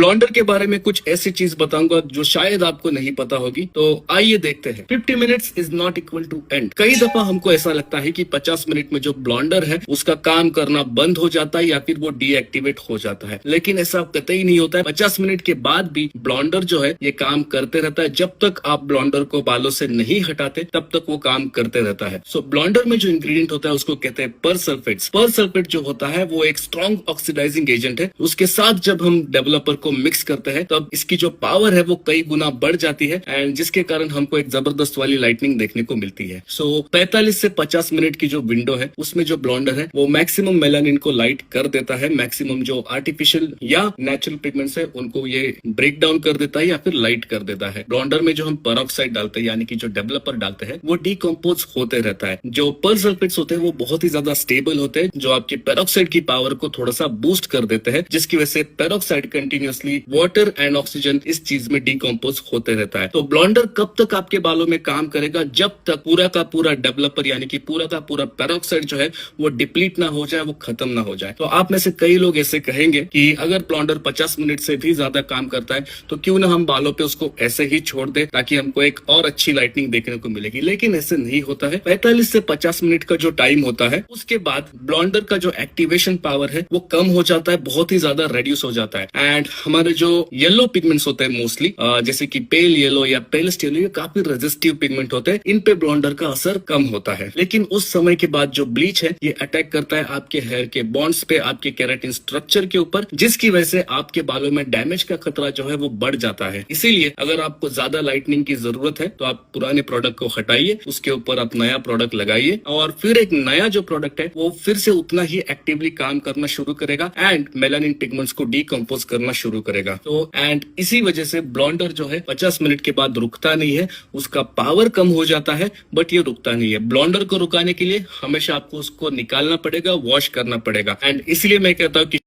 ब्लॉन्डर के बारे में कुछ ऐसी चीज बताऊंगा जो शायद आपको नहीं पता होगी, तो आइए देखते हैं। 50 minutes is not equal to and. कई दफा हमको ऐसा लगता है कि 50 मिनट में जो ब्लॉन्डर है उसका काम करना बंद हो जाता है या फिर वो डीएक्टिवेट हो जाता है, लेकिन ऐसा कतई नहीं होता है। 50 मिनट के बाद भी ब्लॉन्डर जो है ये काम करते रहता है। जब तक आप ब्लॉन्डर को बालों से नहीं हटाते तब तक वो काम करते रहता है। सो ब्लॉन्डर में जो इंग्रेडिएंट होता है उसको कहते हैं पर सल्फेट्स। पर सल्फेट जो होता है वो एक स्ट्रॉन्ग ऑक्सीडाइजिंग एजेंट है। उसके साथ जब हम डेवलपर को मिक्स करते हैं तब इसकी जो पावर है वो कई गुना बढ़ जाती है, एंड जिसके कारण हमको एक जबरदस्त वाली लाइटनिंग देखने को मिलती है। सो 45 से 50 मिनट की जो विंडो है उसमें जो ब्लॉन्डर है वो मैक्सिमम मेलानिन को लाइट कर देता है। मैक्सिमम जो आर्टिफिशियल या नेचुरल पिगमेंट्स है उनको ये ब्रेक डाउन कर देता है या फिर लाइट कर देता है। ब्लॉन्डर में जो हम पेरोक्साइड डालते हैं यानी कि जो डेवलपर डालते हैं वो डिकम्पोज होते रहता है। जो पर सल्फेट्स होते हैं वो बहुत ही ज्यादा स्टेबल होते हैं, जो आपकी पेरोक्साइड की पावर को थोड़ा सा बूस्ट कर देते हैं, जिसकी वजह से peroxide continuously water and oxygen इस चीज में डिकम्पोज होते रहता है। तो ब्लॉन्डर कब तक आपके बालों में काम करेगा? जब तक पूरा का पूरा डेवलपर यानी कि पूरा का पूरा पेरोक्साइड जो है वो डिप्लीट ना हो जाए, वो खत्म ना हो जाए। तो आप में से कई लोग ऐसे कहेंगे कि अगर ब्लॉन्डर 50 मिनट से भी ज्यादा काम करता है तो क्यों ना हम बालों पे उसको ऐसे ही छोड़ दे ताकि हमको एक और अच्छी लाइटनिंग देखने को मिलेगी, लेकिन ऐसे नहीं होता है। 45 से 50 मिनट का जो टाइम होता है उसके बाद ब्लॉन्डर का जो एक्टिवेशन पावर है वो कम हो जाता है, बहुत ही ज्यादा रेड्यूस हो जाता है। एंड हमारे जो येलो पिगमेंट्स होते हैं मोस्टली जैसे कि पेल येलो या पेलिस्ट येलो, ये काफी रेजिस्टिव पिगमेंट होते हैं, इन पे ब्लॉन्डर का असर कम होता है। लेकिन उस समय के बाद जो ब्लीच है ये अटैक करता है आपके हेयर के बॉन्ड्स पे, आपके केराटिन स्ट्रक्चर के ऊपर, जिसकी वजह से आपके बालों में डैमेज का खतरा जो है वो बढ़ जाता है। इसीलिए अगर आपको ज्यादा लाइटनिंग की जरूरत है तो आप पुराने प्रोडक्ट को हटाइए, उसके ऊपर आप नया प्रोडक्ट लगाइए और फिर एक नया जो प्रोडक्ट है वो फिर से उतना ही एक्टिवली काम करना शुरू करेगा एंड मेलानिन पिगमेंट्स को डिकम्पोज करना शुरू करेगा। तो एंड इसी वजह से ब्लॉन्डर जो है 50 मिनट के बाद रुकता नहीं है, उसका पावर कम हो जाता है बट ये रुकता नहीं है। ब्लॉन्डर को रुकाने के लिए हमेशा आपको उसको निकालना पड़ेगा, वॉश करना पड़ेगा। एंड इसलिए मैं कहता हूँ कि